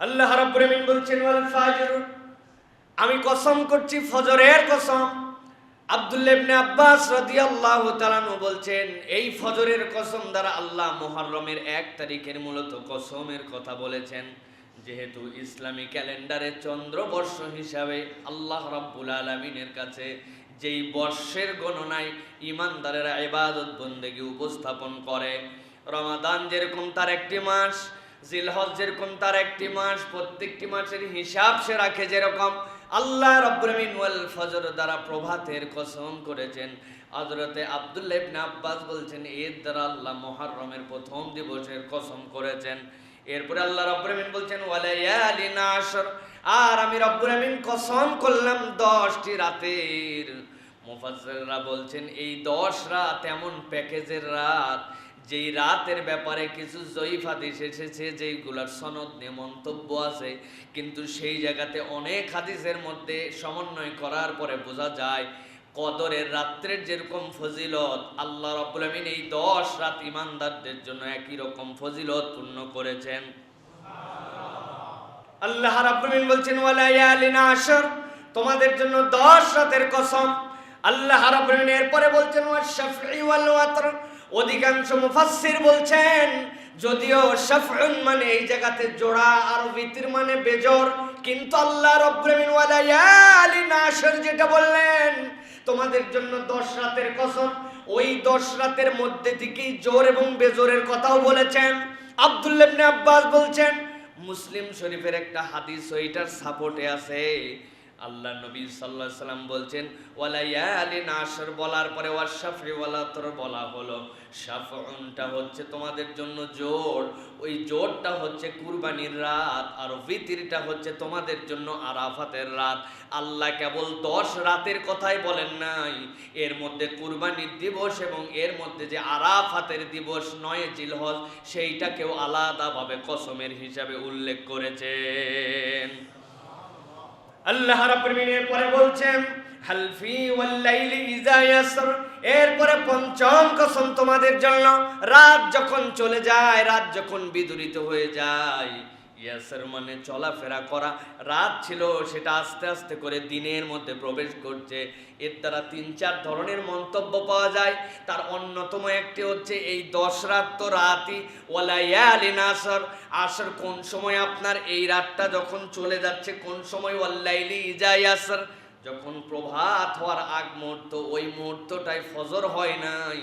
আল্লাহ রাব্বুল আমিন বলছেন ওয়াল ফাজর, আমি কসম করছি ফজরের কসম। আব্দুল্লাহ ইবনে আব্বাস রাদিয়াল্লাহু তাআলা আনহু বলছেন, এই ফজরের কসম দ্বারা আল্লাহ মুহররমের 1 তারিখের মূলত কসমের কথা বলেছেন, যেহেতু ইসলামী ক্যালেন্ডারে চন্দ্রবর্ষ হিসাবে আল্লাহ রাব্বুল আলামিনের কাছে যেই বর্ষের গণনায় ঈমানদারেরা ইবাদত বন্দেগী উপস্থাপন করে, রমাদান যেরকম তার একটি মাস, জিলহজ যেরকম তার একটি মাস, প্রত্যেকটি মাসের হিসাব সে রাখে, যেরকম আল্লাহ রাব্বুল আমিন ওয়াল ফজর দ্বারা প্রভাতের কসম করেছেন। হযরতে আব্দুল্লাহ ইবনে আব্বাস বলছেন, এর দ্বারা আল্লাহ মুহররমের প্রথম দিবসের কসম করেছেন। এরপরে আল্লাহ রাব্বুল আমিন বলছেন ওয়ালায়ালিন আশর, আর আমি রাব্বুল আমিন কসম করলাম 10টি রাতের। মুফাসসিররা বলছেন এই 10 রাত এমন প্যাকেজের রাত, যেই রাতের ব্যাপারে কিছু জয়ীফ হাদিস এসেছে যেইগুলার সনদ নিয়ে মন্তব্য আছে, কিন্তু সেই জায়গাতে অনেক হাদিসের মধ্যে সমন্বয় করার পরে বোঝা যায় কদরের রাত্রের যেরকম ফজিলত, আল্লাহ রাব্বুল আমিন এই 10 রাত ঈমানদারদের জন্য একই রকম ফজিলত পূর্ণ করেছেন। আল্লাহ রাব্বুল আমিন বলছেন ওয়ালায়ালিন আশর, তোমাদের জন্য 10 রাতের কসম। আল্লাহ রাব্বুল আমিন এরপরে বলছেন ওয়াশ-শাফঈ ওয়াল ওয়াতর। অধিকাংশ মুফাসসির বলছেন, যদিও শাফউন মানে এই জায়গাতে জোড়া আর বিতির মানে বেজোড়, কিন্তু আল্লাহ রাব্বুল আমিন ওয়ালায়ালিন আশর যেটা বললেন তোমাদের জন্য 10 রাতের কসম, ওই 10 রাতের মধ্যে থেকেই জোর এবং বেজোরের কথাও বলেছেন। আব্দুল্লাহ ইবনে আব্বাস বলছেন, মুসলিম শরীফের একটা হাদিস ওইটার সাপোর্টে আছে। আল্লাহ নবী সাল্লাল্লাহু আলাইহি সাল্লাম বলছেন ওয়ালায়ালিন আশর বলার পরে ওয়াশ-শাফঈ ওয়াল ওয়াতর বলা হলো। শাফউনটা হচ্ছে তোমাদের জন্য জোড়, ওই জোড়টা হচ্ছে কুরবানির রাত, আর বিতিরটা হচ্ছে তোমাদের জন্য আরাফাতের রাত। আল্লাহ কেবল 10 রাতের কথাই বলেন নাই, এর মধ্যে কুরবানির দিবস এবং এর মধ্যে যে আরাফাতের দিবস 9 জিলহজ, সেইটাকেও আলাদাভাবে কসমের হিসাবে উল্লেখ করেছেন। আল্লাহ রাব্বুল আমিন এরপরে বলছেন হালফি ওয়াল লাইলি ইযা ইয়াসর, এরপরে পঞ্চম কসম তোমাদের জন্য, রাত যখন চলে যায়, রাত যখন বিদূরিত হয়ে যায়, ইয়াসর মানে চলাফেরা করা, রাত ছিল সেটা আস্তে আস্তে করে দিনের মধ্যে প্রবেশ করছে। এর দ্বারা 3-4 ধরনের মন্তব্য পাওয়া যায়। তার অন্যতম একটি হচ্ছে এই 10 রাত তো রাতই, ওয়ালায়ালিন আশর, আশর কোন সময় আপনার এই রাতটা যখন চলে যাচ্ছে, কোন সময় ওয়াল্লাইলি ইযা ইয়াসর, যখন প্রভাত হওয়ার আগ মুহূর্ত, ওই মুহূর্তটাই ফজর হয় নাই,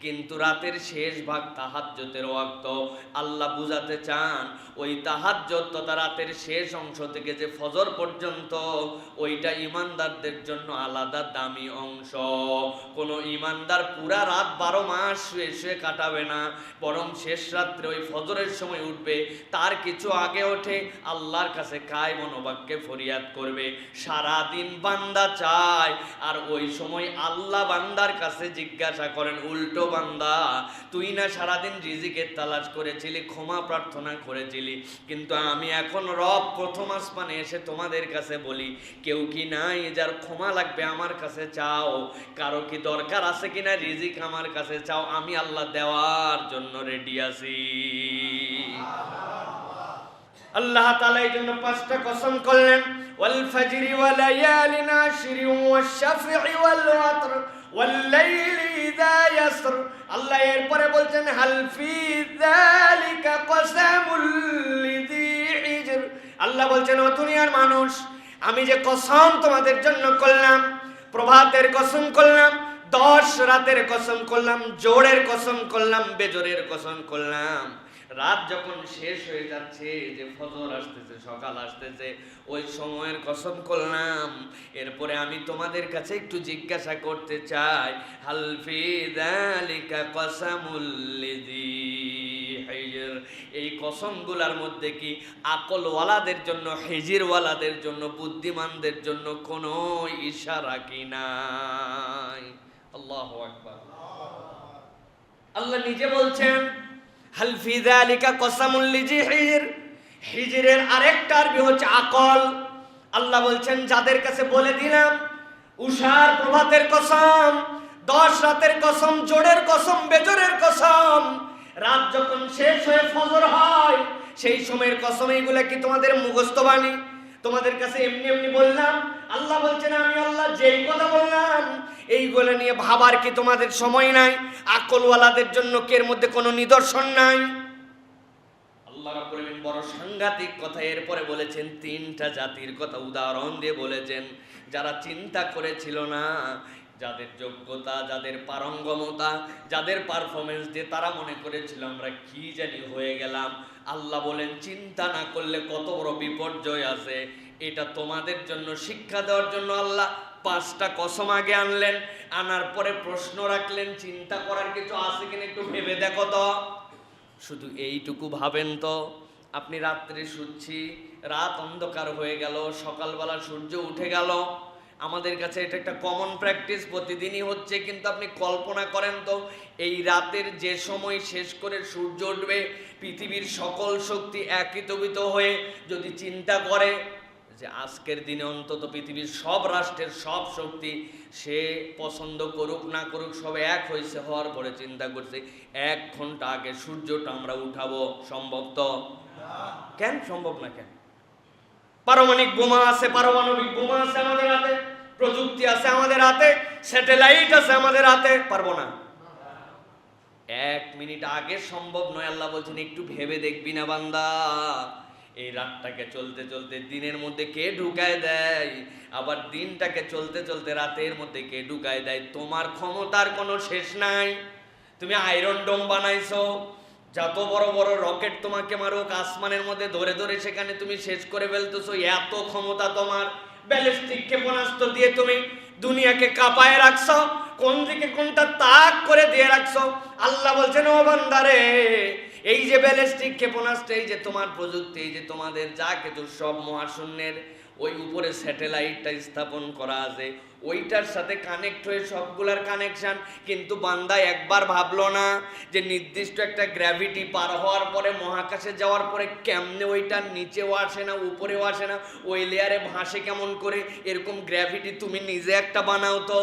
কিন্তু রাতের শেষ ভাগ তাহাজ্জুদের ওয়াক্ত। আল্লাহ বুঝাতে চান ওই তাহাজ্জুদ তথা রাতের শেষ অংশ থেকে যে ফজর পর্যন্ত, ওইটা ঈমানদারদের জন্য আলাদা দামি অংশ। কোনো ঈমানদার পুরা রাত 12 মাস শুয়ে শুয়ে কাটাবে না, বরং শেষ রাত্রে ওই ফজরের সময় উঠবে, তার কিছু আগে ওঠে আল্লাহর কাছে কায় মনোবাক্যে ফরিয়াদ করবে। সারা দিন বান্দা চায়, আর ওই সময় আল্লাহ বান্দার কাছে জিজ্ঞাসা করেন, উল্টো বান্দা তুই না সারাদিন রিজিকের তালাশ করেছিলি, ক্ষমা প্রার্থনা করেছিলি, কিন্তু আমি এখন রব প্রথম আসমানে এসে তোমাদের কাছে বলি, কেউ কি নাই যার ক্ষমা লাগবে আমার কাছে চাও, কারো কি দরকার আছে কিনা রিজিক আমার কাছে চাও, আমি আল্লাহ দেওয়ার জন্য রেডি আছি। আল্লাহ তাআলা এই জন্য 5টা কসম করলেন, ওয়াল ফাজরি ওয়া লায়ালিন আশরি ওয়াশ-শাফঈ ওয়াল ওয়াতর ওয়াল লাইলি ইযা ইয়াসর। আল্লাহ এরপরে বলছেন হাল ফি যালিকা কসামুল লিযি হিজর। আল্লাহ বলছেন ও দুনিয়ার মানুষ, আমি যে কসম তোমাদের জন্য করলাম, প্রভাতের কসম করলাম, 10 রাতের কসম করলাম, জোড়ের কসম করলাম, বেজোরের কসম করলাম, রাত যখন শেষ হয়ে যাচ্ছে, যে ফজর আসতেছে, সকাল আসতেছে, ওই সময়ের কসম করলাম। এরপরে আমি তোমাদের কাছে একটু জিজ্ঞাসা করতে চাই, হাল ফি যালিকা কসামুল লিযি হিজর, এই কসমগুলার মধ্যে কি আকলওয়ালাদের জন্য, হিজিরওয়ালাদের জন্য, বুদ্ধিমানদের জন্য কোনো ইশারা কি নাই? আল্লাহু আকবার। আল্লাহ নিজে বলছেন হাল ফি যালিকা কসামুল লিযি হিজর, হিজরের আরেকটা আরবি হচ্ছে আকল। আল্লাহ বলছেন যাদের কাছে বলে দিলাম উষার প্রভাতের কসম, 10 রাতের কসম, জোড়ের কসম, বেজোরের কসম, রাত যখন শেষ হয়ে ফজর হয়, সেই সময়ের কসম এইগুলা কি তোমাদের মুখস্থ বাণী? তোমাদের কাছে এমনি এমনি বললাম? আল্লাহ বলছেন আমি আল্লাহ যেই কথা বললাম এইগুলো নিয়ে ভাবার কি তোমাদের সময় নাই? আকলওয়ালাদের জন্য কি এর মধ্যে কোনো নিদর্শন নাই? আল্লাহ রাব্বুল আলামিন বড় সাংঘাতিক কথা এরপরে বলেছেন, তিনটা জাতির কথা উদাহরণ দিয়ে বলেছেন, যারা চিন্তা করেছিল না, যাদের যোগ্যতা, যাদের পারঙ্গমতা, যাদের পারফরমেন্স দিয়ে তারা মনে করেছিল আমরা কি জানি হয়ে গেলাম। আল্লাহ বলেন চিন্তা না করলে কত বড় বিপর্যয় আছে। এটা তোমাদের জন্য শিক্ষা দেওয়ার জন্য আল্লাহ 5টা কসম আগে আনলেন, আনার পরে প্রশ্ন রাখলেন চিন্তা করার কিছু আছে কিনা একটু ভেবে দেখো তো। শুধু এইটুকু ভাবেন তো, আপনি রাত্রে শুচ্ছি, রাত অন্ধকার হয়ে গেল, সকালবেলা সূর্য উঠে গেল, আমাদের কাছে এটা একটা কমন প্র্যাকটিস, প্রতিদিনই হচ্ছে, কিন্তু আপনি কল্পনা করেন তো এই রাতের যে সময় শেষ করে সূর্য উঠবে, পৃথিবীর সকল শক্তি একীভূত হয়ে যদি চিন্তা করে যে আজকের দিনে অন্তত পৃথিবীর সব রাষ্ট্রের সব শক্তি সে পছন্দ করুক না করুক সব এক হয়েছে, হওয়ার পরে চিন্তা করছে 1 ঘন্টা আগে সূর্যটা আমরা উঠাবো, সম্ভব তো? কেন সম্ভব না? কেন? পারমাণবিক বোমা আছে, পারমাণবিক বোমা আছে আমাদের হাতে, প্রযুক্তি আছে আমাদের হাতে, স্যাটেলাইট আছে আমাদের হাতে, পারবো না? 1 মিনিট আগে সম্ভব নয়। আল্লাহ বলছেন একটু ভেবে দেখবি না বান্দা? এই রাতটাকে চলতে চলতে দিনের মধ্যে কে ঢুকায় দেয়, আবার দিনটাকে চলতে চলতে রাতের মধ্যে কে ঢুকায় দেয়, তোমার ক্ষমতার কোনো শেষ নাই। তুমি আয়রন ডোম বানাইছো, যত বড় বড় রকেট তোমাকে মারুক আসমানের মধ্যে ধরে ধরে সেখানে তুমি শেষ করে ফেলতেছো, এত ক্ষমতা তোমার। ব্যালিস্টিক ক্ষেপণাস্ত্র দিয়ে তুমি দুনিয়াকে কাঁপায় রাখছো, কোন দিকে কোনটা তাক করে দিয়ে রাখছো। আল্লাহ বলছেন ও বান্দারে, এই যে ব্যালিস্টিক ক্ষেপণাস্ত্র, এই যে তোমার প্রযুক্তি, এই যে তোমাদের যা কিছু সব মহাশূন্যের ওই উপরে স্যাটেলাইটটা স্থাপন করা আছে, ওইটার সাথে কানেক্ট হয়ে সবগুলার কানেকশন। কিন্তু বান্দা একবার ভাবলো না যে নির্দিষ্ট একটা গ্র্যাভিটি পার হওয়ার পরে, মহাকাশে যাওয়ার পরে কেমনে ওইটার নিচেও আসে না উপরেও আসে না, ওই লেয়ারে ভাসে কেমন করে, এরকম গ্র্যাভিটি তুমি নিজে একটা বানাও তো।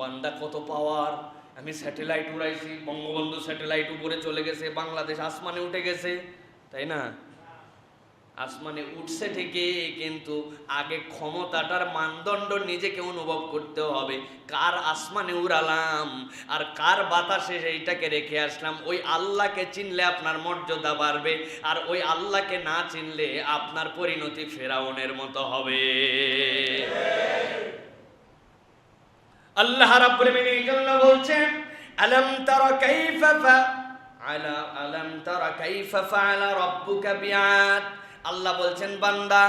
বান্দা কত পাওয়ার! আমি স্যাটেলাইট উড়াইছি, বঙ্গবন্ধু স্যাটেলাইট উপরে চলে গেছে, বাংলাদেশ আসমানে উঠে গেছে, তাই না? আসমানে উঠছে ঠিকই, কিন্তু আগে ক্ষমতাটার মানদণ্ড নিজেকে অনুভব করতে হবে। কার আসমানে উড়ালাম আর কার বাতাসে সেইটাকে রেখে আসলাম। ওই আল্লাহকে চিনলে আপনার মর্যাদা বাড়বে, আর ওই আল্লাহকে না চিনলে আপনার পরিণতি ফেরাউনের মতো হবে। আল্লাহ রাব্বুল আলামিন এই জন্য বলছেন আলাম তারা কাইফা ফাআলা রাব্বুকা বিআদ। আল্লাহ বলছেন বান্দা,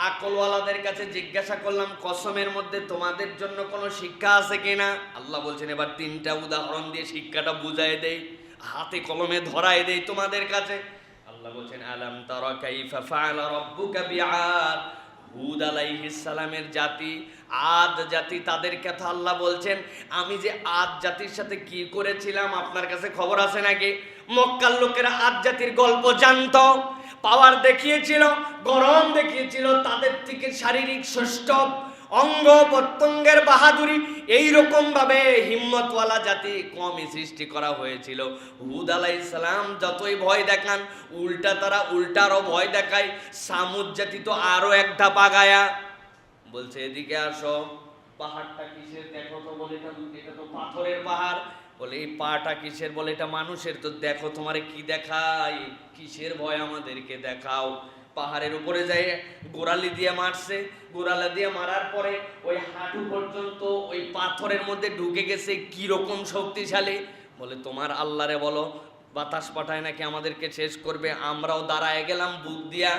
আকলওয়ালাদের কাছে জিজ্ঞাসা করলাম কসমের মধ্যে তোমাদের জন্য কোনো শিক্ষা আছে কিনা। আল্লাহ বলছেন এবার 3টা উদাহরণ দিয়ে শিক্ষাটা বুঝাই দেই, হাতে কলমে ধরাই দেই তোমাদের কাছে। আল্লাহ বলছেন আলাম তারা কাইফা ফাআলা রাব্বুকা বিআদ। হুদ আলাইহিস সালামের জাতি, আদ জাতি, তাদের কথা আল্লাহ বলছেন আমি যে আদ জাতির সাথে কি করেছিলাম আপনার কাছে খবর আছে নাকি? মক্কার লোকেরা আদ জাতির গল্প জানতো, পাওয়ার দেখিয়েছিল, গরম দেখিয়েছিল, তাদের থেকে শারীরিক শ্রেষ্ঠ অঙ্গ প্রত্যঙ্গের বাহাদুরি, এইরকম ভাবে হিম্মতওয়ালা জাতি কমই সৃষ্টি করা হয়েছিল। হুদ আলাইহিস সালাম যতই ভয় দেখান, উল্টা তারা উল্টারও ভয় দেখায়। সামুদ জাতি তো আরো এক ধাপ আগায়া বলছে এদিকে আসো, পাহাড়টা কিসের দেখো তো, বলে এটা তো পাথরের পাহাড়। বলে এই পাটা কিসের? বলে এটা মানুষের। তো দেখো তোমারে কি দেখাই, কিসের ভয় আমাদেরকে দেখাও। পাহাড়ের উপরে যাই গোড়ালি দিয়ে মারছে, গোড়ালি দিয়ে মারার পরে ওই হাঁটু পর্যন্ত ওই পাথরের মধ্যে ঢুকে গেছে, কি রকম শক্তিশালী। বলে তোমার আল্লাহরে বলো বাতাস পাঠায় নাকি আমাদেরকে শেষ করবে। আমরাও দাঁড়ায় গেলাম বুক দিয়া।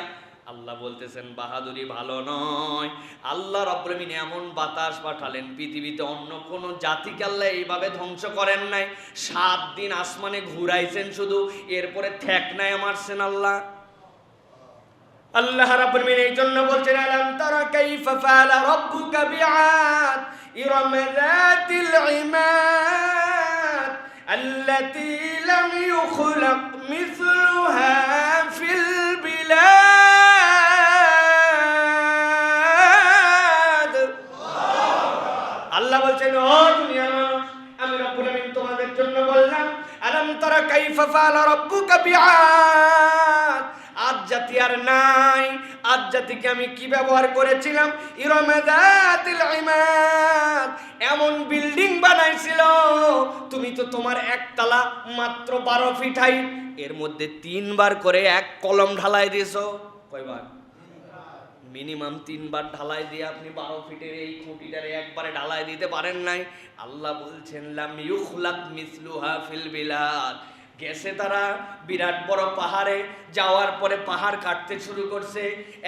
আল্লাহ বলতেছেন বাহাদুরি ভালো নয়। আল্লাহ রাব্বুল আলামিন এমন বাতাস পাঠালেন, পৃথিবীতে অন্য কোন জাতিকে আল্লাহ এইভাবে ধ্বংস করেন নাই। 7 দিন আসমানে ঘুরাইছেন শুধু, এরপরে ঠেকনায় মারছেন আল্লাহ। আল্লাহ রাব্বুল আলামিন এই জন্য বলছেন আলাম তারা কাইফা ফাআলা রাব্বুকা বিআদ ইরাম যাতিল ইমাদ আল্লাতী লাম ইউখলাক মিসলুহা ফিল বিলাদ। আল্লাহ বলছেন ও দুনিয়ার মানুষ, আমি রব্বুল আলামিন তোমাদের জন্য বললাম আলাম তারা কাইফা ফাআলা রাব্বুকা বিআদ, জাতি আর নাই। আদ জাতিকে আমি কি ব্যবহার করেছিলাম? ইরমে যাতিল ইমাদ, এমন বিল্ডিং বানাইছিল, তুমি তো তোমার একতলা মাত্র 12 ফিট হাইট, এর মধ্যে 3 বার করে এক কলম ঢালাই দিয়েছো। কয়বার? মিনিমাম 3 বার ঢালাই দিয়ে আপনি 12 ফিটের এই খুঁটিটারে একবারে ঢালাই দিতে পারেন নাই। আল্লাহ বলছেন লাম ইউখলাক মিসলুহা ফিল বিলাদ। গেছে তারা বিরাট বড় পাহাড়ে, যাওয়ার পরে পাহাড় কাটতে শুরু করছে।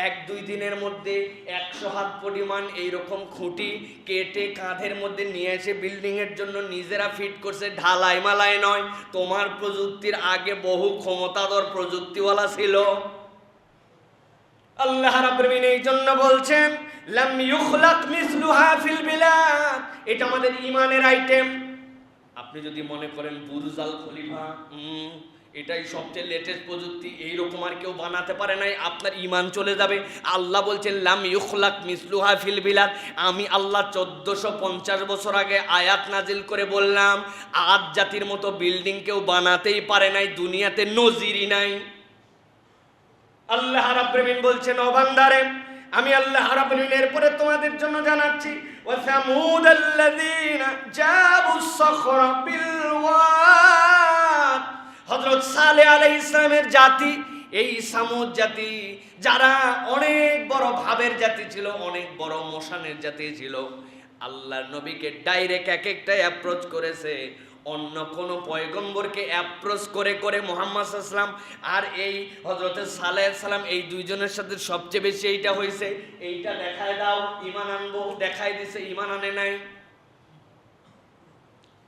1-2 দিনের মধ্যে 100 হাত পরিমাণ এইরকম খুঁটি কেটে কাঁধের মধ্যে নিয়ে এসে বিল্ডিং এর জন্য নিজেরা ফিট করছে, ঢালাই মালাই নয়। তোমার প্রযুক্তির আগে বহু ক্ষমতাধর প্রযুক্তিওয়ালা ছিল। আল্লাহ রাব্বুল আলামিন এই জন্য বলছেন লাম ইউখলাক মিসলুহা ফিল বিলাদ। এটা আমাদের ঈমানের আইটেম। আপনি যদি মনে করেন বুরুজ আল খলিফা এটাই সবচেয়ে লেটেস্ট প্রযুক্তি, এইরকম আর কেউ বানাতে পারে নাই, আপনার ঈমান চলে যাবে। আল্লাহ বলছেন লাম ইউখলাক মিসলুহা ফিল বিলাদ। আমি আল্লাহ 1450 বছর আগে আয়াত নাজিল করে বললাম আদ জাতির মতো বিল্ডিং কেউ বানাতেই পারে নাই, দুনিয়াতে নজিরই নাই। আল্লাহ রাব্বুল আলামিন বলছেন ও বান্দারে, আমি আল্লাহ রাব্বুল আলামিন এরপরে তোমাদের জন্য জানাচ্ছি ওয়া সামুদাল্লাযীনা জাবুস সাখরা বিল ওয়াদ। হযরত সালেহ আলাইহিস সালামের জাতি, এই সামুদ জাতি, যারা অনেক বড় ভাবের জাতি ছিল, অনেক বড় মোশানের জাতি ছিল, আল্লাহর নবীকে ডাইরেক্ট এক একটা অ্যাপ্রোচ করেছে। অন্য কোন পয়গম্বরকে অ্যাপ্রোচ করে করে মুহাম্মদ সাল্লাল্লাহু আলাইহি ওয়াসাল্লাম আর এই হযরত সালেহ আলাইহিস সালাম এই দুইজনের সাথে সবচেয়ে বেশি এইটা হয়েছে, এইটা দেখায় দাও ঈমান আনবো, দেখাই দিছে, ঈমান আনে নাই।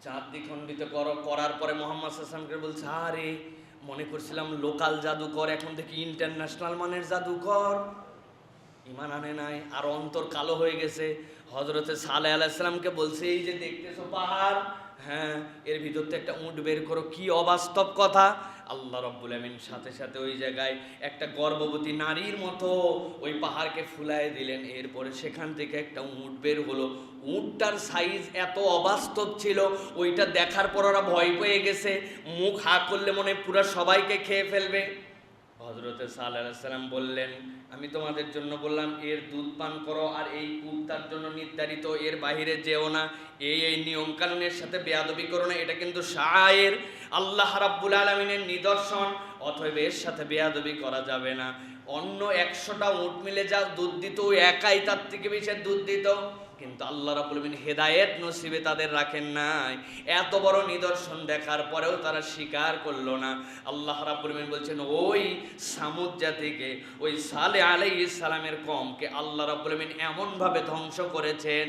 চাঁদ দ্বিখণ্ডিত করার পরে মুহাম্মদ সাল্লাল্লাহু আলাইহি ওয়াসাল্লামকে বলছে আরে মনে করছিলাম লোকাল জাদুকর, এখন দেখি ইন্টারন্যাশনাল মানের জাদুকর। ঈমান আনে নাই, আর অন্তর কালো হয়ে গেছে। হযরত সালেহ আলাইহিস সালামকে বলছে এই যে দেখতেছো পাহাড়, হ্যাঁ এর ভিতর থেকে একটা উট বের করো। কি অবাস্তব কথা! আল্লাহ রাব্বুল আলামিন সাথে সাথে ওই জায়গায় একটা গর্ভবতী নারীর মতো ওই পাহাড়কে ফুলায় দিলেন। এরপরে সেখান থেকে একটা উট বের হলো। উটটার সাইজ এত অবাস্তব ছিল, ওইটা দেখার পর ওরা ভয় পেয়ে গেছে, মুখ হা করলে মনে পুরো সবাইকে খেয়ে ফেলবে। হযরত সালেহ আলাইহিস সালাম বললেন আমি তোমাদের জন্য বললাম এর দুধ পান করো, আর এই কূপ তার জন্য নির্ধারিত, এর বাইরে যেও না, এই নিয়ম কানুনের সাথে বেয়াদবি করো না, এটা কিন্তু শায়ের আল্লাহ রাব্বুল আলামিনের নিদর্শন, অতএব এর সাথে বেয়াদবি করা যাবে না। অন্য 100টা উট মিলে যা দুধ দিত, একাই তার থেকে বেশি দুধ দিত, কিন্তু আল্লাহ রাব্বুল আলামিন হেদায়েত নসিবে তাদের রাখেন নাই। এত বড় নিদর্শন দেখার পরেও তারা স্বীকার করলো না। আল্লাহ রাব্বুল আলামিন বলছেন ওই সামুদ জাতিকে, ওই সালেহ আলাইহিস সালামের কওমকে আল্লাহ রাব্বুল আলামিন এমন ভাবে ধ্বংস করেছেন,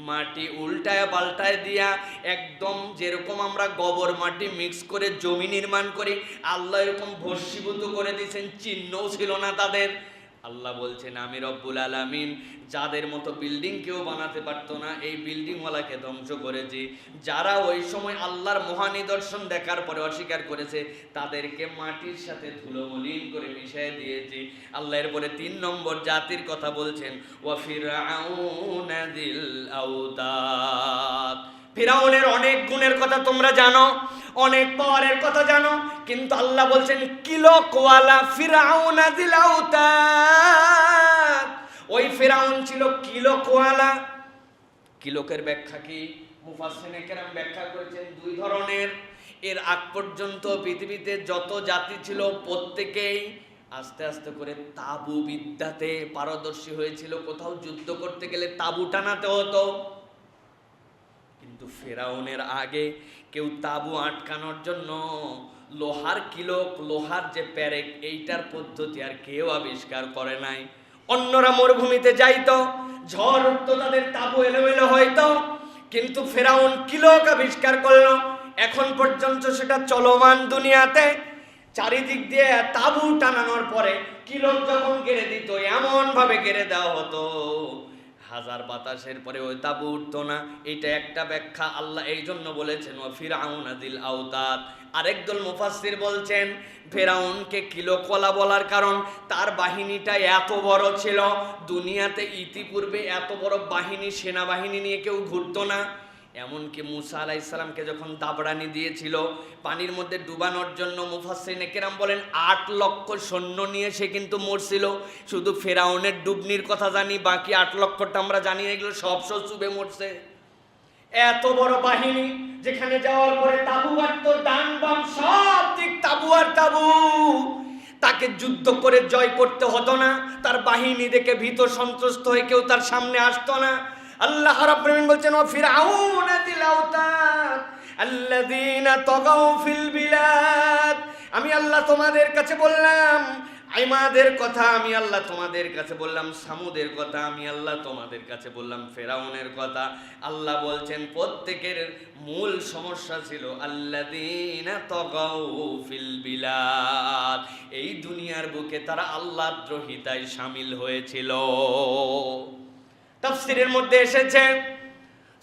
মাটি উল্টায় পাল্টায় দিয়া, একদম যেরকম আমরা গোবর মাটি মিক্স করে জমি নির্মাণ করি, আল্লাহ এরকম ভস্মীভূত করে দিয়েছেন, চিহ্নও ছিল না তাদের। আল্লাহ বলছেন আমি রব্বুল আলামিন যাদের মতো বিল্ডিং কেউ বানাতে পারতো না, এই বিল্ডিংওয়ালাকে ধ্বংস করেছি। যারা ওই সময় আল্লাহর মহানিদর্শন দেখার পরে অস্বীকার করেছে, তাদেরকে মাটির সাথে ধুলোমলিন করে মিশিয়ে দিয়েছি। আল্লাহ এরপরে 3 নম্বর জাতির কথা বলছেন ওয়া ফিরআউনা যিল আওতাদ। ফিরাউনের অনেক গুণের কথা তোমরা জানো, অনেক পাওয়ারের কথা জানো, কিন্তু আল্লাহ বলছেন কিলকওয়ালা ফিরাউনা যিল আওতাদ। ওই ফিরাউন ছিল কিলকওয়ালা। কিলকের ব্যাখ্যা কি? মুফাসসিরিনে কেরাম ব্যাখ্যা করেছেন 2 ধরনের। এর আগ পর্যন্ত পৃথিবীতে যত জাতি ছিল প্রত্যেকেই আস্তে আস্তে করে তাবু বিদ্যাতে পারদর্শী হয়েছিল। কোথাও যুদ্ধ করতে গেলে তাবু টানাতে হতো, কিন্তু ফেরাউনের আগে কেউ তাবু আটকানোর জন্য লোহার কিলক, লোহার যে প্যারেক, এইটার পদ্ধতি আর কেউ আবিষ্কার করে নাই। অন্যরা মরুভূমিতে যাইতো, ঝড় উঠতো, তাদের তাবু এলোমেলো হইতো, কিন্তু ফেরাউন কিলক আবিষ্কার করলো। এখন পর্যন্ত সেটা চলমান দুনিয়াতে। চারিদিক দিয়ে তাবু টানানোর পরে কিলক যখন গেড়ে দিত, এমন ভাবে গেড়ে দেওয়া হতো হাজার বাতাসের পরে ওই তাবু উঠতো না। এটা একটা ব্যাখ্যা। আল্লাহ এই জন্য বলেছেন ওয়া ফিরআউনা যিল আওতাদ। আরেকদল মুফাসসির বলছেন ফেরাউনকে কিলকওয়ালা বলার কারণ তার বাহিনীটা এত বড় ছিল, দুনিয়াতে ইতিপূর্বে এত বড় বাহিনী, সেনাবাহিনী নিয়ে কেউ ঘুরতো না। এমনকি মুসা আলাইহিস সালামকে যখন দাবড়ানি দিয়েছিল পানির মধ্যে ডুবানোর জন্য, মুফাসসিরিনে কেরাম বলেন 8 লক্ষ সৈন্য নিয়ে সে কিন্তু মরছিল। শুধু ফেরাউনের ডুবনির কথা জানি, বাকি 8 লক্ষটা আমরা জানি না, এগুলো সব চুবে মরছে। এত বড় বাহিনী, যেখানে যাওয়ার পরে তাবু গাড়তো, ডান বাম সব দিক তাবু আর তাবু। তাকে যুদ্ধ করে জয় করতে হতো না, তার বাহিনী দেখে ভীত সন্ত্রস্ত হয়ে কেউ তার সামনে আসতো না। আল্লাহ রাব্বুল আলামিন বলছেন, ও ফিরআউন দিল আওতাদ আল্লাযীনা তাগাউ ফিল বিলাদ। আমি আল্লাহ তোমাদের কাছে বললাম আইমাদের কথা, আমি আল্লাহ তোমাদের কাছে বললাম সামুদের কথা, আমি আল্লাহ তোমাদের কাছে বললাম ফেরাউনের কথা। আল্লাহ বলছেন প্রত্যেকের মূল সমস্যা ছিল আল্লাযীনা তাগাউ ফিল বিলাদ, এই দুনিয়ার বুকে তারা আল্লাহর দ্রোহিতায় শামিল হয়েছিল। তাফসীরের মধ্যে এসেছে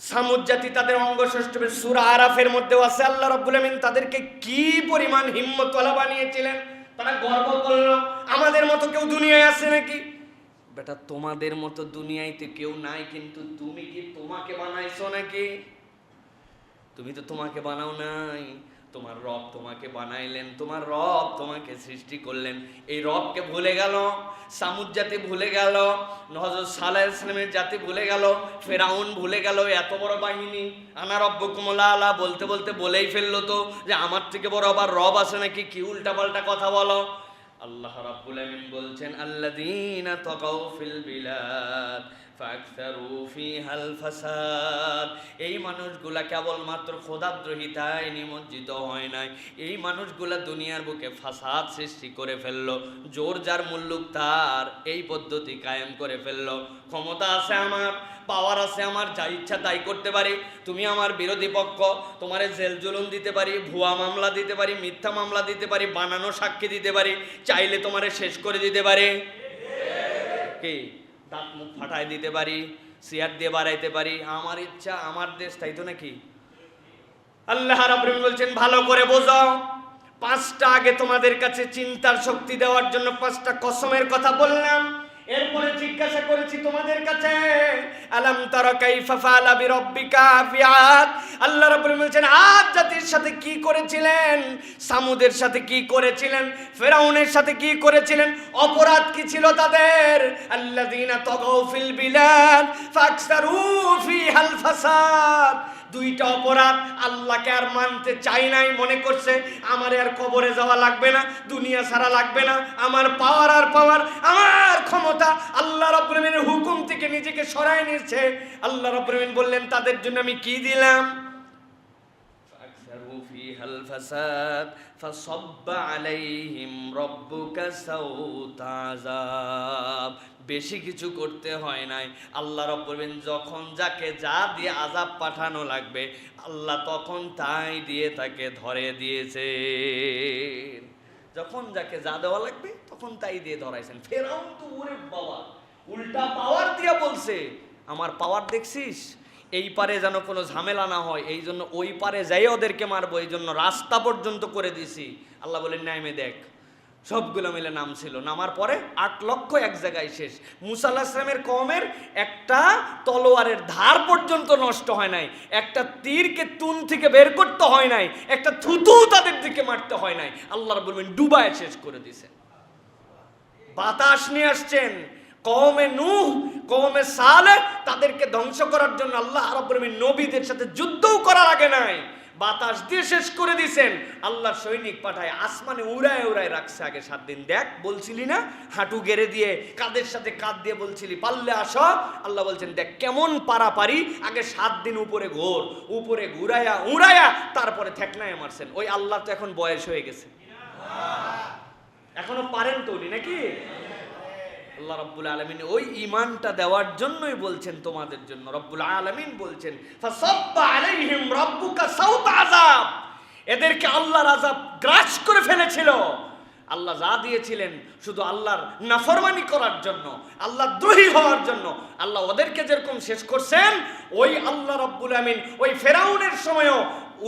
সামুদ জাতি তাদের অঙ্গসংস্থ সূরা আরাফের মধ্যেও আছে। আল্লাহ রাব্বুল আলামিন তাদেরকে কি পরিমাণ হিম্মতওয়ালা বানিয়েছিলেন। তারা গর্ব করলো আমাদের মতো কেউ দুনিয়ায় আছে নাকি? বেটা তোমাদের মতো দুনিয়াতে কেউ নাই, কিন্তু তুমি কি তোমাকে বানাইছো নাকি? তুমি তো তোমাকে বানাও নাই, তোমার রব তোমাকে বানাইলেন, তোমার রব তোমাকে সৃষ্টি করলেন। এই রবকে ভুলে গেল সামুদ জাতি, ভুলে গেল হযরত সালেহ আলাইহিস সালামের জাতি, ভুলে গেল ফেরাউন, ভুলে গেল এত বড় বাহিনী। আনা রব্বুকুমুল আলা বলতে বলতে বলেই ফেললো তো যে আমার থেকে বড় আবার রব আছে নাকি? কি উল্টাপাল্টা কথা বলো। আল্লাহ রাব্বুল আলামিন বলছেন আল্লাযীনা তাগাউ ফিল বিলাদ ফাকসারু ফিহাল ফাসাদ। এই মানুষগুলা কেবলমাত্র খোদাদ্রোহিতায় নিমজ্জিত হয় নাই, এই মানুষগুলা দুনিয়ার বুকে ফাসাদ সৃষ্টি করে ফেললো। জোর যার মুল্লুক তার এই পদ্ধতি কায়েম করে ফেললো। ক্ষমতা আছে আমার, পাওয়ার আছে আমার, যা ইচ্ছা তাই করতে পারি। তুমি আমার বিরোধী পক্ষ, তোমারে জেল জুলুম দিতে পারি, ভুয়া মামলা দিতে পারি, মিথ্যা মামলা দিতে পারি, বানানো সাক্ষী দিতে পারি, চাইলে তোমারে শেষ করে দিতে পারি। কি দাঁত মুখ ফাটায় দিতে পারি, চেয়ার দিয়ে বাড়াইতে পারি, আমার ইচ্ছা আমার দেশ, তাই তো নাকি? আল্লাহ রাব্বুল আলামিন বলছেন ভালো করে বোঝো। 5টা আগে তোমাদের কাছে চিন্তার শক্তি দেওয়ার জন্য 5টা কসমের কথা বললাম। এরপরে জিজ্ঞাসা করেছি তোমাদের কাছে আলাম তারা কাইফা ফাআলা বিরাব্বিকা ফিআদ। আল্লাহ রাব্বুল আলামিন বলেন আদ জাতির সাথে কি করেছিলেন, সামুদের সাথে কি করেছিলেন, ফেরাউনের সাথে কি করেছিলেন, অপরাধ কি ছিল তাদের। আল্লাযীনা তাগাউ ফিল বিলাদ ফাকসারু ফিহাল ফাসাদ। 2টা অপরাধ। আল্লাহকে আর মানতে চাই নাই, মনে করছে আমার আর কবরে যাওয়া লাগবে না, দুনিয়া ছাড়া লাগবে না, আমার পাওয়ার আর পাওয়ার, আমার ক্ষমতা আল্লাহ রাব্বুল আলামিনের হুকুম থেকে নিজেকে সরায় নিয়েছে। আল্লাহ রাব্বুল আলামিন বললেন তাদের জন্য আমি কি দিলাম, ফাকসারু ফিহাল ফাসাদ ফাসাব্বা আলাইহিম রাব্বুকা সাওতা আযাব। বেশি কিছু করতে হয় নাই। আল্লাহ রাব্বুল আলামিন যখন যাকে যা দিয়ে আযাব পাঠানো লাগবে আল্লাহ তখন তাই দিয়ে তাকে ধরে দিয়েছে। যখন যাকে যা দেওয়া লাগবে তখন তাই দিয়ে ধরাইছেন। ফেরাউন তো ওরে বাবা উল্টা পাওয়ার দিয়ে বলছে আমার পাওয়ার দেখছিস, এই পারে যেন কোনো ঝামেলা না হয়, এই জন্য ওই পারে যাই ওদেরকে মারবো, এই জন্য রাস্তা পর্যন্ত করে দিছি। আল্লাহ বলেন নামে দেখ, সবগুলো মিলে নাম ছিল। নামার পরে 8 লক্ষ এক জায়গায় শেষ। মুসা আলাইহিস সালামের কওমের একটা তলোয়ারের ধার পর্যন্ত নষ্ট হয় নাই, একটা তীরকে তুন থেকে বের করতে হয় নাই, একটা থুতু তাদের দিকে মারতে হয় নাই। আল্লাহ রাব্বুল আলামিন ডুবায় শেষ করে দিয়েছেন। বাতাস নিয়ে আসছেন কওমে নূহ, কওমে সালেহ, তাদেরকে ধ্বংস করার জন্য আল্লাহ রাব্বুল আলামিন নবীদের সাথে যুদ্ধও করার আগে নাই, বাতাস দিয়ে শেষ করে দিয়েছেন। আল্লাহর সৈনিক পাঠায় আসমানে উড়ায় উড়ায় রাখছে আগে 7 দিন। দেখ বলছিলি না হাঁটু গেড়ে দিয়ে কাঁধের সাথে কাঁধ দিয়ে বলছিলি পারলে আসো, আল্লাহ বলছেন দেখ কেমন পারাপারি, আগে 7 দিন উপরে ঘোর, উপরে ঘুরাইয়া উড়াইয়া তারপরে ঠেকনায় মারছেন। ওই আল্লাহ তো এখন বয়স হয়ে গেছে, এখনো পারেন তো উনি নাকি? আল্লাহ রাব্বুল আলামিন ওই ঈমানটা দেওয়ার জন্যই বলছেন তোমাদের জন্য। রব্বুল আলামিন বলছেন ফাসাব্বা আলাইহিম রাব্বুকা সাওতা আযাব। এদেরকে আল্লাহর আযাব গ্রাস করে ফেলেছিল। আল্লাহ যা দিয়েছিলেন শুধু আল্লাহর নাফরমানি করার জন্য, আল্লাহ দ্রোহী হওয়ার জন্য। আল্লাহ ওদেরকে যেরকম শেষ করছেন, ওই আল্লাহ রাব্বুল আলামিন ওই ফেরাউনের সময়ও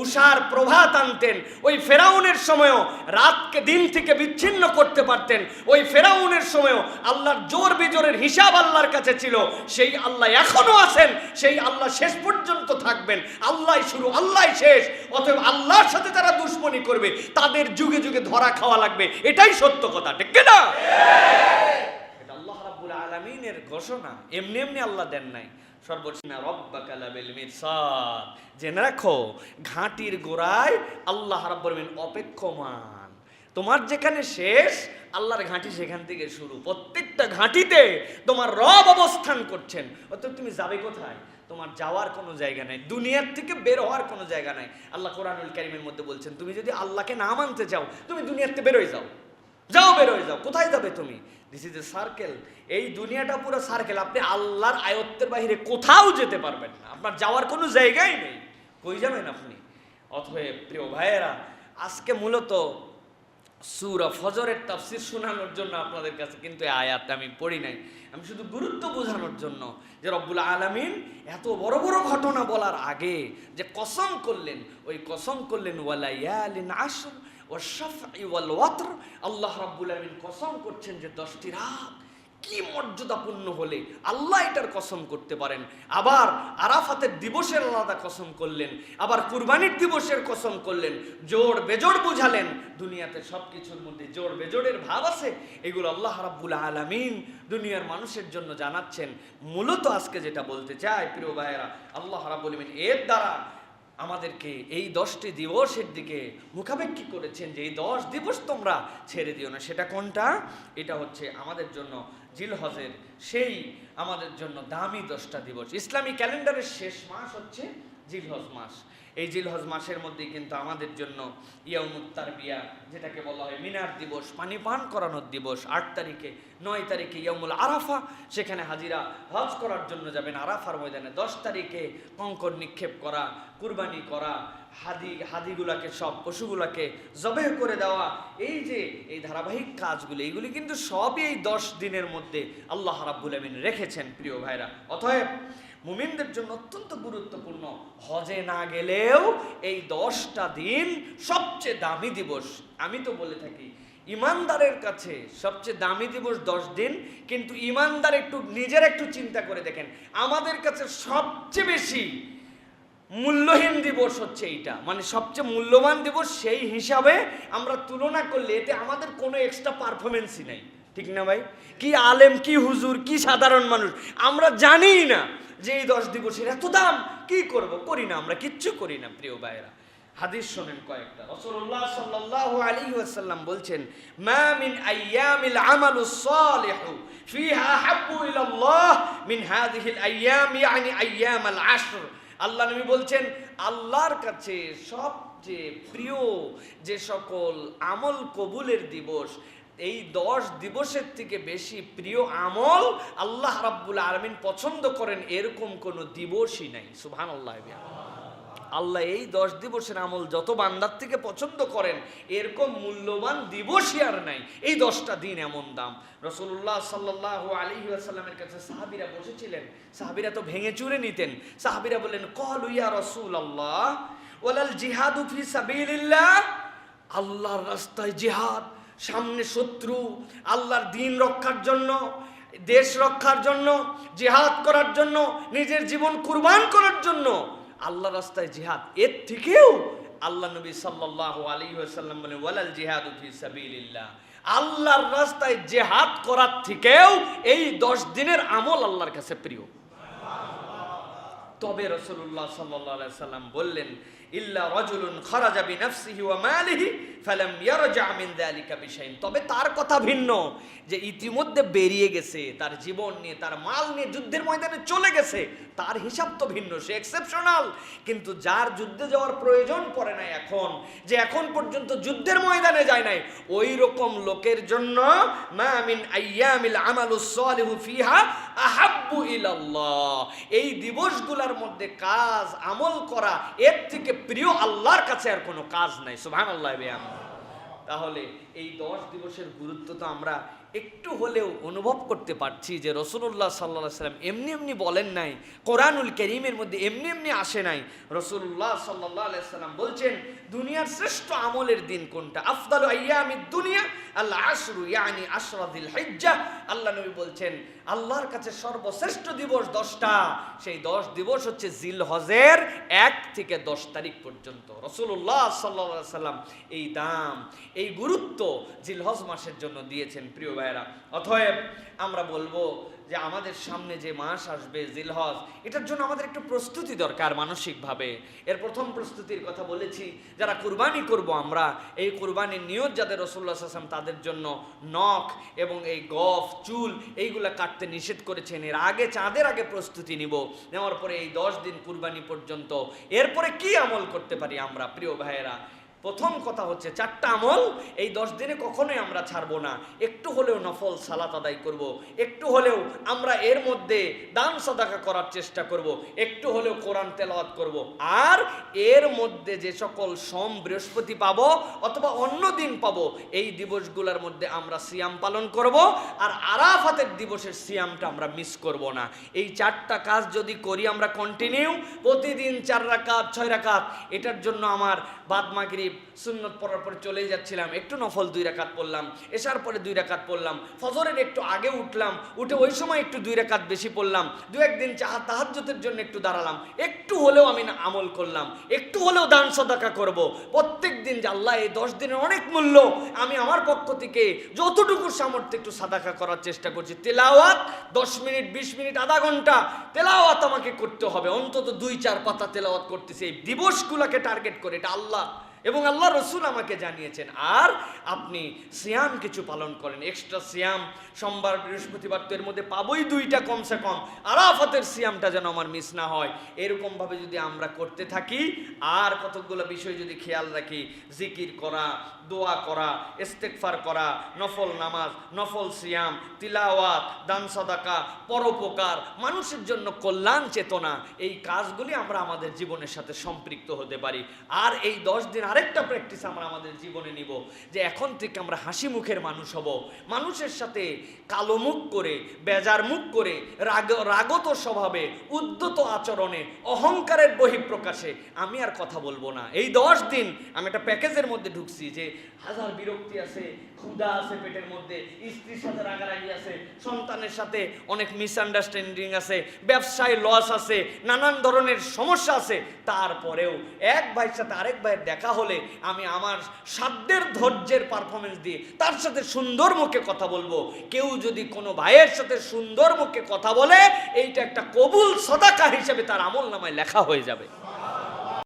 উষার প্রভাত আনতেন, ওই ফেরাউনের সময়ও রাতকে দিন থেকে বিচ্ছিন্ন করতে পারতেন, ওই ফেরাউনের সময়ও আল্লাহর জোর বিজোরের হিসাব আল্লাহর কাছে ছিল। সেই আল্লাহ এখনো আছেন, সেই আল্লাহ শেষ পর্যন্ত থাকবেন। আল্লাহ শুরু, আল্লাহ শেষ। অতএব আল্লাহর সাথে যারা দুশ্মনী করবে তাদের যুগে যুগে ধরা খাওয়া লাগবে, এটাই সত্য কথা, ঠিক না? এটা আল্লাহ রাব্বুল আলামিনের ঘোষণা, এমনি এমনি আল্লাহ দেন নাই। সর্বশেষ রব্বাকা লাবিল মিরসাদ, জেনে রাখো ঘাটির গোড়ায় আল্লাহ রাব্বুল আলামিন অপেক্ষমান। তোমার যেখানে শেষ, আল্লাহর ঘাঁটি সেখান থেকে শুরু। প্রত্যেকটা ঘাঁটিতে তোমার রব অবস্থান করছেন। অতএব তুমি যাবে কোথায়? তোমার যাওয়ার কোনো জায়গা নাই, দুনিয়ার থেকে বের হওয়ার কোনো জায়গা নাই। আল্লাহ কোরআনুল কারীমের মধ্যে বলছেন, তুমি যদি আল্লাহকে না মানতে চাও, তুমি দুনিয়াতে বের হয়ে যাও, বের হয়ে যাও। কোথায় যাবে তুমি? This is a circle. এই দুনিয়াটা পুরো সার্কেল। আপনি আল্লাহর আয়ত্তের বাইরে কোথাও যেতে পারবেন না, আপনার যাওয়ার কোনো জায়গাই নেই। কই যাবেন আপনি? অতএব প্রিয় ভাইয়েরা, আজকে মূলত সূরা ফজরের তাফসীর শোনানোর জন্য আপনাদের কাছে কিন্তু এই আয়াতটা আমি পড়ি নাই, আমি শুধু গুরুত্ব বোঝানোর জন্য যে রব্বুল আলামিন এত বড় বড় ঘটনা বলার আগে যে কসম করলেন, ওই কসম করলেন ওয়ালায়ালিন আশর ওয়াশ-শাফঈ ওয়াল ওয়াতর। আল্লাহ রাব্বুল আলামিন কসম করছেন যে 10টি রাত কি মর্যাদাপূর্ণ হলে আল্লাহ এটার কসম করতে পারেন। আবার আরাফাতের দিবসের আলাদা কসম করলেন, আবার কুরবানির দিবসের কসম করলেন। জোড় বেজোড় বুঝালেন, দুনিয়াতে সবকিছুর মধ্যে জোড় বেজোড়ের ভাব আছে, এগুলো আল্লাহ রাব্বুল আলামিন দুনিয়ার মানুষের জন্য জানাচ্ছেন। মূলত আজকে যেটা বলতে চাই প্রিয় ভাইয়েরা, আল্লাহ রাব্বুল আলামিন এর দ্বারা আমাদেরকে এই 10টি দিবসের দিকে মুখাপেক্ষী করেছেন যে এই 10 দিবস তোমরা ছেড়ে দিও না। সেটা কোনটা? এটা হচ্ছে আমাদের জন্য জিলহজের সেই আমাদের জন্য দামি 10টা দিবস। ইসলামী ক্যালেন্ডারের শেষ মাস হচ্ছে জিলহজ মাস। এই জিলহজ মাসের মধ্যে কিন্তু আমাদের জন্য ইয়াউমুত তারবিয়া, যেটাকে বলা হয় মিনার দিবস, পানি পান করানোর দিবস। 8 তারিখে 9 তারিখে ইয়াউমুল আরাফা, সেখানে হাজিরা হজ করার জন্য যাবেন আরাফার ময়দানে। 10 তারিখে কঙ্কর নিক্ষেপ করা, কুরবানি করা, হাদিগুলাকে সব পশুগুলাকে জবেহ করে দেওয়া, এই যে এই ধারাবাহিক কাজগুলো, এইগুলি কিন্তু সবই এই 10 দিনের মধ্যে আল্লাহ রাব্বুল আলামিন রেখেছেন প্রিয় ভাইরা। অতএব মুমিনদের জন্য অত্যন্ত গুরুত্বপূর্ণ। হজে না গেলেও এই 10টা দিন সবচেয়ে দামি দিবস। আমি তো বলে থাকি ইমানদারের কাছে সবচেয়ে দামি দিবস 10 দিন, কিন্তু ইমানদার নিজের একটু চিন্তা করে দেখেন, আমাদের কাছে সবচেয়ে বেশি মূল্যহীন দিবস হচ্ছে এইটা, মানে সবচেয়ে মূল্যবান দিবস। সেই হিসাবে আমরা তুলনা করলে এতে আমাদের কোনো এক্সট্রা পারফরমেন্সই নাই, ঠিক না ভাই? কি আলেম, কি হুজুর, কি সাধারণ মানুষ, আমরা জানিই না যে এই 10 দিবসের এত দাম। কি করব? করি না, আমরা কিচ্ছু করি না প্রিয় ভাইরা। হাদিস শোনেন কয়েকটা। রাসূলুল্লাহ সাল্লাল্লাহু আলাইহি ওয়াসাল্লাম বলছেন, মা মিন আইয়ামিল আমালুস সালিহু ফিহা হাব্বু ইলাল্লাহ মিন হাযিহিল আইয়াম, ইয়ানি আইয়ামাল আশর। আল্লাহ নবী বলছেন, আল্লাহর কাছে সবচেয়ে প্রিয় যে সকল আমল কবুলের দিবস, এই 10 দিবসের থেকে বেশি প্রিয় আমল আল্লাহ রাব্বুল আলামিন পছন্দ করেন এরকম কোনো দিবসই নাই। সুবহানাল্লাহ। আল্লাহ এই 10 দিবসের আমল যত বান্দার থেকে পছন্দ করেন, এরকম মূল্যবান দিবসই আর নাই। এই 10টা দিন এমন দাম। রাসূলুল্লাহ সাল্লাল্লাহু আলাইহি ওয়াসাল্লামের কাছে সাহাবীরা বসেছিলেন, সাহাবীরা তো ভেঙে চুরে নিতেন। সাহাবীরা বললেন, ক্বালু ইয়া রাসূলুল্লাহ ওয়ালাল জিহাদু ফি সাবিলিল্লাহ, আল্লাহর রাস্তায় জিহাদ, সামনে শত্রু, আল্লাহর দ্বীন রক্ষার জন্য, দেশ রক্ষার জন্য, জিহাদ করার জন্য, নিজের জীবন কুরবান করার জন্য আল্লাহর রাস্তায় জিহাদ, এর থেকেও আল্লাহ নবী সাল্লাল্লাহু আলাইহি ওয়াসাল্লাম বলেন, ওয়ালাল জিহাদু ফি সাবিলিল্লাহ, আল্লাহর রাস্তায় জিহাদ করার থেকেও এই 10 দিনের আমল আল্লাহর কাছে প্রিয়। তবে রাসূলুল্লাহ সাল্লাল্লাহু আলাইহি ওয়াসাল্লাম বললেন, ইল্লা রাজুলুন খারাজা বিনাফসিহি ওয়া মালিহি ফালাম ইয়ারজা মিন যালিকা বিশাইন। তবে তার কথা ভিন্ন, যে ইতিমধ্যে বেরিয়ে গেছে, তার জীবন নিয়ে, তার মাল নিয়ে যুদ্ধের ময়দানে চলে গেছে, তার হিসাব তো ভিন্ন, সে এক্সেপশনাল। কিন্তু যার যুদ্ধে যাওয়ার প্রয়োজন পড়ে নাই, এখন যে এখন পর্যন্ত যুদ্ধের ময়দানে যায় নাই, ওই রকম লোকের জন্য মা মিন আইয়ামিল আমালুস সালিহু ফিহা আহাব্বু ইলাল্লাহ, এই দিবসগুলোর মধ্যে কাজ আমল করা এর থেকে প্রিয় আল্লাহর কাছে আর কোনো কাজ নাই। সুবহানাল্লাহ। তাহলে এই 10 দিবসের গুরুত্ব তো আমরা একটু হলেও অনুভব করতে পারছি যে রাসূলুল্লাহ সাল্লাল্লাহু আলাইহি সাল্লাম এমনি এমনি বলেন নাই, কোরআনুল কারীমের মধ্যে এমনি এমনি আসে নাই। রাসূলুল্লাহ সাল্লাল্লাহু আলাইহি সাল্লাম বলছেন দুনিয়ার শ্রেষ্ঠ আমলের দিন কোনটা? আফদালু আইয়ামিদ দুনিয়া আল আশরু ইয়ানি আশরা যিল হিজ্জা। আল্লাহ নবী বলছেন আল্লাহর কাছে সর্বশ্রেষ্ঠ দিবস 10টা, সেই 10 দিবস হচ্ছে জিলহজের 1 থেকে 10 তারিখ পর্যন্ত। রাসূলুল্লাহ সাল্লাল্লাহু আলাইহি সাল্লাম এই দাম, এই গুরুত্ব জিলহজ মাসের জন্য দিয়েছেন। প্রিয় ভাইরা, অতএব আমরা বলবো যে আমাদের সামনে যে মাস আসবে জিলহজ, এটার জন্য আমাদের একটু প্রস্তুতি দরকার মানসিকভাবে। এর প্রথম প্রস্তুতির কথা বলেছি, যারা কুরবানি করব আমরা, এই কুরবানির নিয়ত যাদের রাসূলুল্লাহ সাল্লাল্লাহু আলাইহি ওয়াসাল্লাম তাদের জন্য নখ এবং এই গফ চুল এইগুলা কাটতে নিষেধ করেছেন। এর আগে চাঁদের আগে প্রস্তুতি নিব, নেওয়ার পরে এই 10 দিন কুরবানি পর্যন্ত এরপরে কি আমল করতে পারি আমরা। প্রিয় ভাইয়েরা, প্রথম কথা হচ্ছে 4টা আমল এই 10 দিনে কখনোই আমরা ছাড়বো না। একটু হলেও নফল সালাত আদায় করব, একটু হলেও আমরা এর মধ্যে দান সাদাকা করার চেষ্টা করব, একটু হলেও কোরআন তেলাওয়াত করব। আর এর মধ্যে যে সকল সোম বৃহস্পতি পাবো অথবা অন্য দিন পাবো, এই দিবসগুলোর মধ্যে আমরা সিয়াম পালন করব। আর আরাফাতের দিবসের সিয়ামটা আমরা মিস করব না। এই 4টা কাজ যদি করি আমরা কন্টিনিউ, প্রতিদিন 4 রাকাত 6 রাকাত, এটার জন্য আমার বাদ মাগরিব সুন্নত পড়ার পরে চলেই যাচ্ছিলাম, একটু নফল 2 রাকাত পড়লাম, এশার পরে 2 রাকাত পড়লাম, ফজরের একটু আগে উঠলাম, উঠে ওই সময় একটু 2 রাকাত বেশি পড়লাম, 2-1 দিন তাহাজ্জুদের জন্য একটু দাঁড়ালাম, একটু হলেও আমি আমল করলাম, একটু হলেও দান সাদাকা করব। প্রত্যেক দিন যে আল্লাহ এই 10 দিনের অনেক মূল্য, আমি আমার পক্ষ থেকে যতটুকু সামর্থ্য একটু সাদাকা করার চেষ্টা করছি। তেলাওয়াত 10 মিনিট 20 মিনিট আধা ঘন্টা তেলাওয়াত আমাকে করতে হবে, অন্তত 2-4 পাতা তেলাওয়াত করতেছি এই দিবসগুলোকে টার্গেট করে। এটা আল্লাহ এবং আল্লাহ রসুল আমাকে জানিয়েছেন। আর আপনি সিয়াম কিছু পালন করেন, এক্সট্রা সিয়াম সোমবার বৃহস্পতিবার, তো এর মধ্যে পাবোই 2টা কমসে কম, আরাফাতের সিয়ামটা যেন আমার মিস না হয়। এরকমভাবে যদি আমরা করতে থাকি, আর কতগুলো বিষয় যদি খেয়াল রাখি, জিকির করা, দোয়া করা, ইস্তেগফার করা, নফল নামাজ, নফল সিয়াম, তিলাওয়াত, দান সাদাকা, পরোপকার, মানুষের জন্য কল্যাণ চেতনা, এই কাজগুলি আমরা আমাদের জীবনের সাথে সম্পৃক্ত হতে পারি। আর এই 10 দিন আরেকটা প্র্যাকটিস আমরা আমাদের জীবনে নিব, যে এখন থেকে আমরা হাসি মুখের মানুষ হব। মানুষের সাথে কালো মুখ করে, বেজার মুখ করে, রাগত স্বভাবে, উদ্ধত আচরণে, অহংকারের বহিঃপ্রকাশে আমি আর কথা বলবো না। এই 10 দিন আমি একটা প্যাকেজের মধ্যে ঢুকছি, যে হাজার বিরক্তি আছে, ক্ষুধা আছে পেটের মধ্যে, স্ত্রীর সাথে রাগারাগি আছে, সন্তানের সাথে অনেক মিসআন্ডারস্ট্যান্ডিং আছে, ব্যবসায় লস আছে, নানান ধরনের সমস্যা আছে। তারপরেও এক ভাইয়ের সাথে আরেক ভাইয়ের দেখা হলে আমি আমার সাধ্যের ধৈর্যের পারফরমেন্স দিয়ে তার সাথে সুন্দর মুখে কথা বলবো। কেউ যদি কোনো ভাইয়ের সাথে সুন্দর মুখে কথা বলে, এইটা একটা কবুল সাদাকা হিসেবে তার আমল নামায় লেখা হয়ে যাবে।